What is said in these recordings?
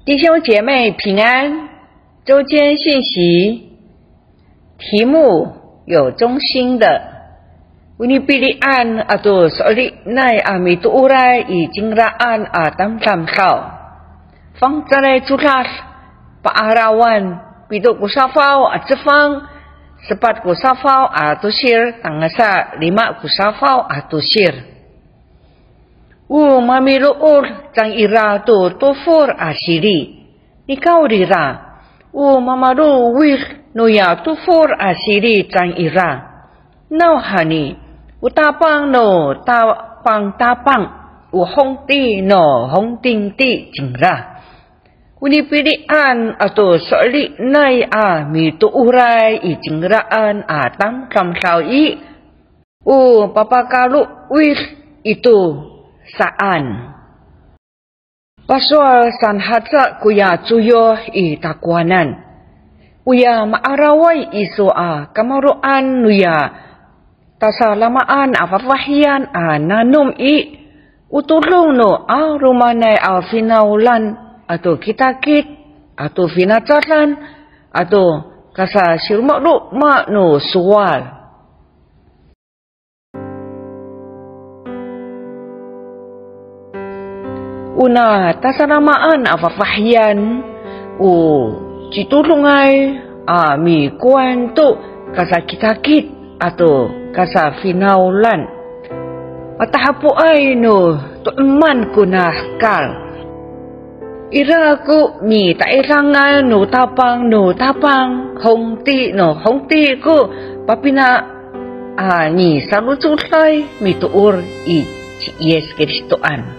弟兄姐妹平安，周间信息题目有中心的Unipilian atau soliknai amitu urai ijingraan atam kau fangcarai culas paarawan piduk kusafau atsefang sepat kusafau atusir tangasa 5 kusafau atusir mamiruur cang ira tu tufur asiri nikau rira mamaru wir nuya tufur asiri cang ira nau hani utapang no tapang hong ti no hong ting ti jingra unipilian atau solik nai mitu urai i jingraan tam kam sawi papakalu wir itu saan pasal sanhatsa kuya cuyo i takwanan uya maarawai isu kamaruan nuya tasalamaan afafahian nanum i utulong no rumanay finaulan atau kitakit atau finataran atau kasa sirmaklu ma no suwal una tasaramaan afafahian citulungai mi kuanto kasa kitakit atau kasa finaulan atahapu ay no tu'man kunahkal ira ko mi tairangan no tapang hong ti ko papina ni salusulay mi tuur i Yes Kristoan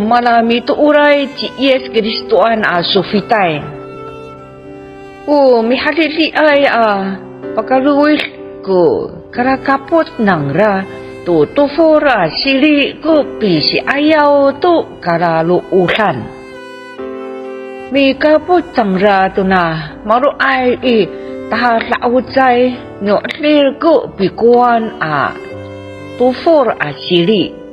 malami tu urai ci Yes Kristoan sufitay mihalili ay pakaluwis ko karakapot nang ra tu tufura sili ko pisi ayaw tu karaluusan mi kapot sang ra tu na maru ay tahasaawutsay no lir ko pikuan tufur sili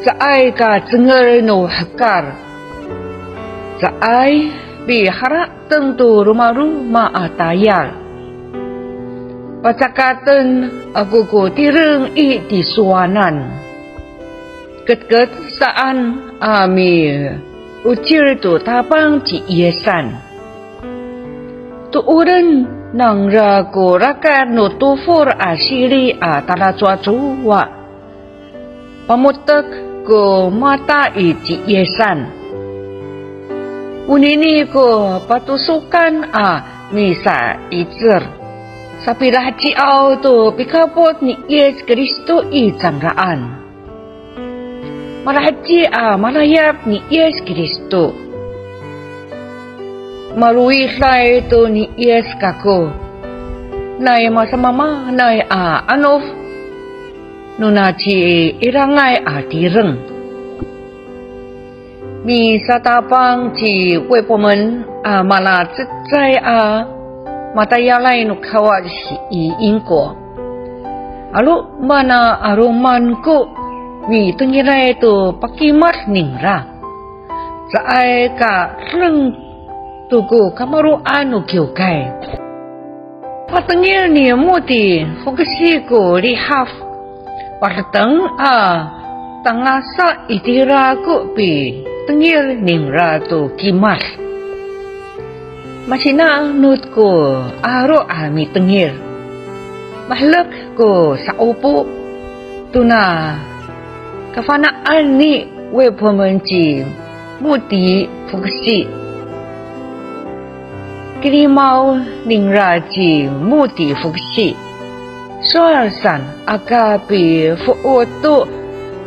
Saay ka cengar no hakar. Saay bihara tentu rumah-rumah atayal. Pacakatan aku ko tireng i disuanan. Ket-ket saan ami ucir tu tapang ci iesan. Tu uren nang ra ko raka no tufor asili tala cuacuwa. Pamutak ko mata iti yesan. Unini ko patusukan misa itir. Sapi rahaci au to pikapot ni Yesus Kristo icangraan. Marahaci marayap ni Yesus Kristo. Marui lai to ni Yesus kako. Nai masamama nai anof. Nunaci irangai tireng. Mi satapang ci wepomen mala cecai mataya lain kawat si ingko. Alu mana arumanku mi tengirai tu pakimat ningra. Saai ka reng tuku kamaru anu kyokai. Patengil ni muti fokusi ko lihaf. Parteng tangasa itira ko pi tengil ningra tu kimas. Masina nut ko aro mi tengil. Mahlek ko sa upo. Tuna kafanaan ni wepomenci muti fungsi. Kirimau ningraji muti fungsi. Soalsan agapi fuoto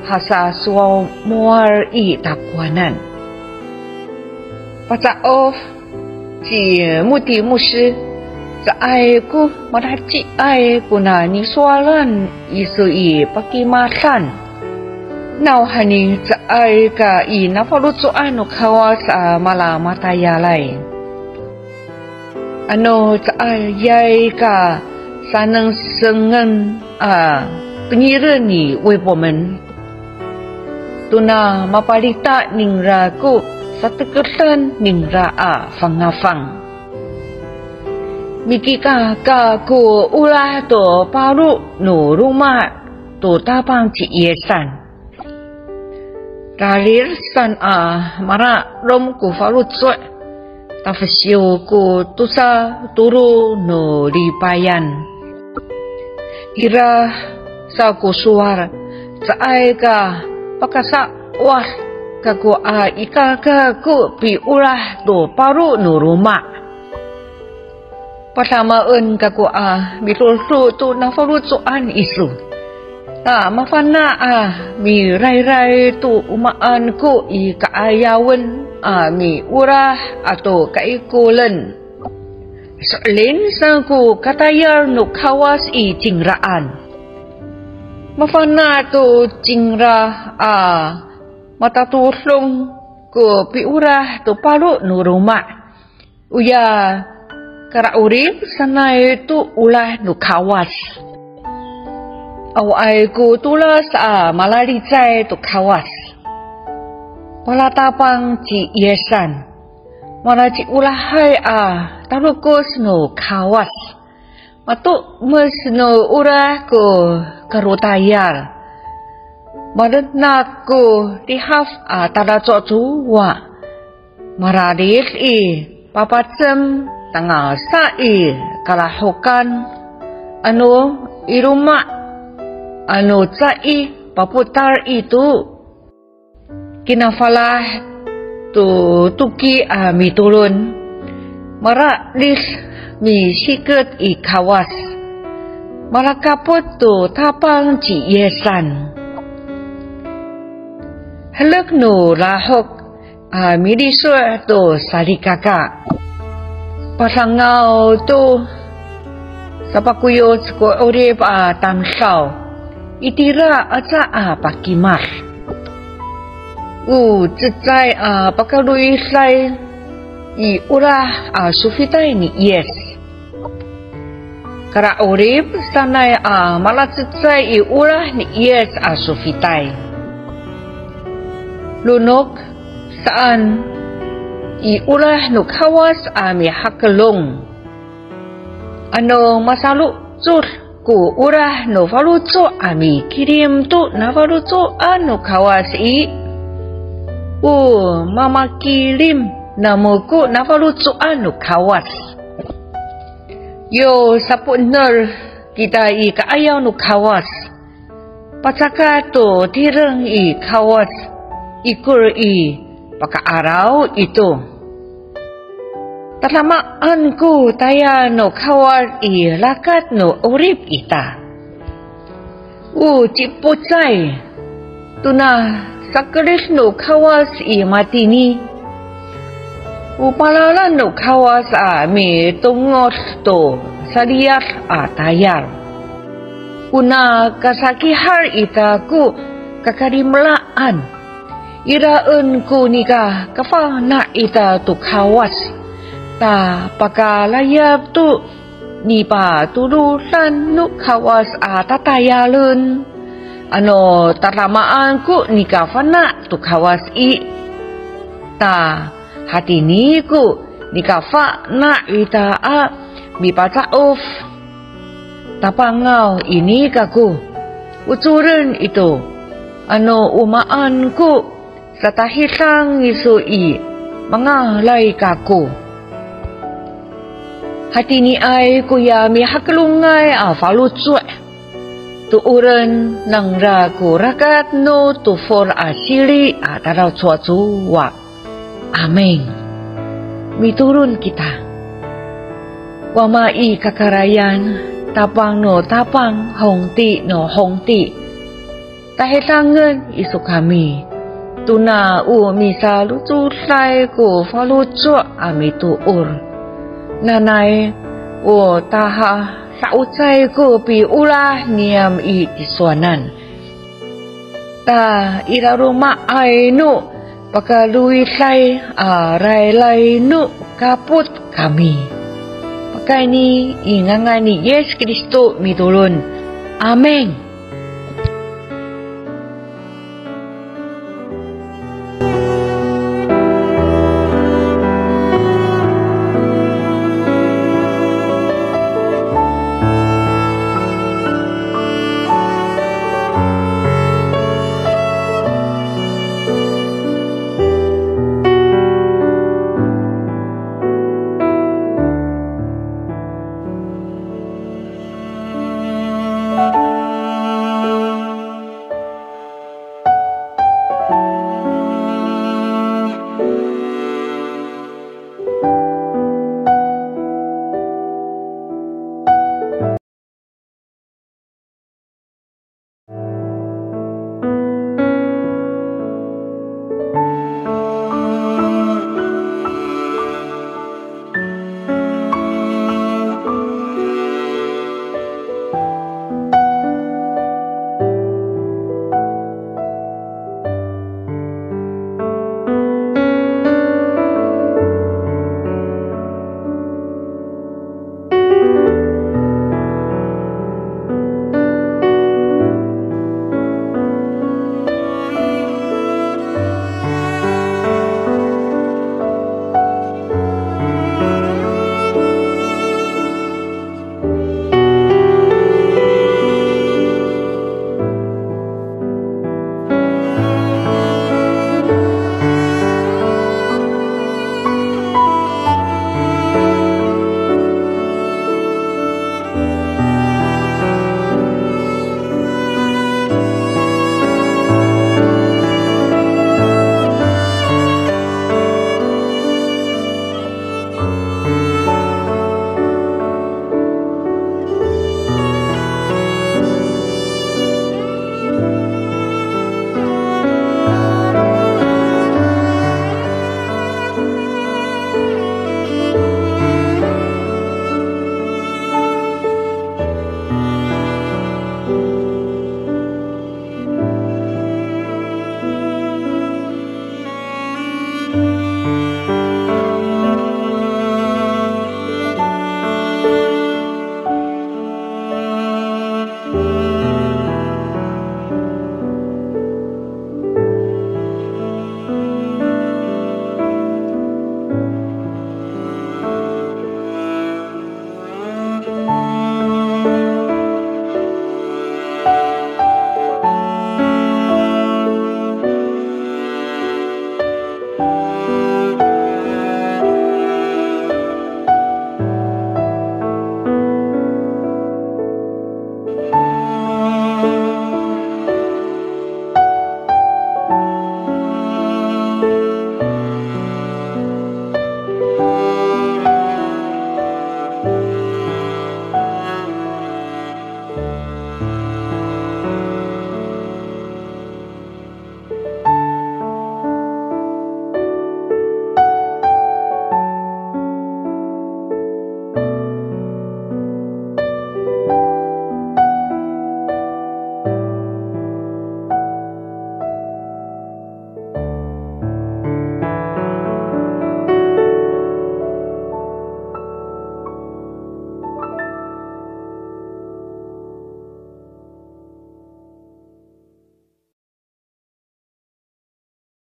hasa suaw muar takwanan. Pacaof ci muti musi sa ai ku maraci ai kuna ni soalan isu pakimasan. Nau hani sa ai ka napaluto anu kawas mala matayalay. Ano sa ai yay ka sanang sengen pengira ni wepomen. Tuna mapalita ningra ku sateketan ningra fangafang. Miki ka ku ulah to paru no rumah to tapang ci yesan. Kalir san mara rom ku falut soe. Tafasyo ku tusa turu no ripayan. Ira sa ku suar sa ay ka pakasa wah kaku ika ku pi ulah to paru no rumah. Patamaan kaku mitulsu tu nafalutuan isu. Mafana mi rai tu umaan ku kaayawan mi urah atau kaikulan. Soalin sa ku katayar no kawas cingraan. Mafana tu cingra matatulong ku piurah tu paru no rumah. Uya karaurip sanay tu ulah no kawas. Awai ku tulas malaricay tu kawas. Palatapang ci yesan. Maraci ulahay tarukos no kawas. Matu mes no urah ko karutayar. Madatnak ko dihaf tadacocuwa. Maradik papatsem tanga kalahukan. Ano iruma. Ano cai paputar itu. Kinafalah tu tuki mitulun. Mara lis mi siket kawas. Mara kaput tu tapang ci yesan. Halak no lahok midiswa tu sarikaka. Pasangau tu sapakuyo ko urip tamsaw. Itira aca pakimas. Cecai pakalui sai urah sufitay ni yes. Kara urip sanay malat cecai urah ni yes sufitay. Lunok saan urah no kawas mi hakalong. Ano masalu sur ku urah no faluto ami kirim tu na faluto ano kawas mama kirim namuku na faluto ano kawas. Yo sapuner kita i kaayaw no kawas. Patsaka to tirang i kawas. Ikur i pakaaraw ito. Tatamaan ko taya no kawas i lakat no urip ita. Ciputsay. Tuna sakaris no kawas i matini. Upalalan no kawas mi tungot to saliat tayar. Una kasakihar ita ku kakarimlaan. Iraan ku nika kafana ita tu kawas. Ta pakalayap tu ni pa tulusan no kawas tatayalun. Ano tatamaan ku nika fana tu kawas i. Ta hati niku nikafa na ita mipataof. Tapangau ini kaku ucuren itu ano umaan ku sa tahisang isui mangalay kaku. Hati ni ay kuya mi haklungay falutswe tuuren nang raku rakat no tufor asili taraw cuacuwa. Amin. Miturun kita. Wamai kakarayan, tapang no tapang, hongti no hongti. Tahitangan isu kami. Tuna misa lucu say ko falucu ami tuur. Nanay taha saucay ko pi ulah niam i tiswanan. Ta iraruma ay no. Pakalui say ray lay no kaput kami. Pakai ni inganga ni Yesus Kristo mitulun. Amen.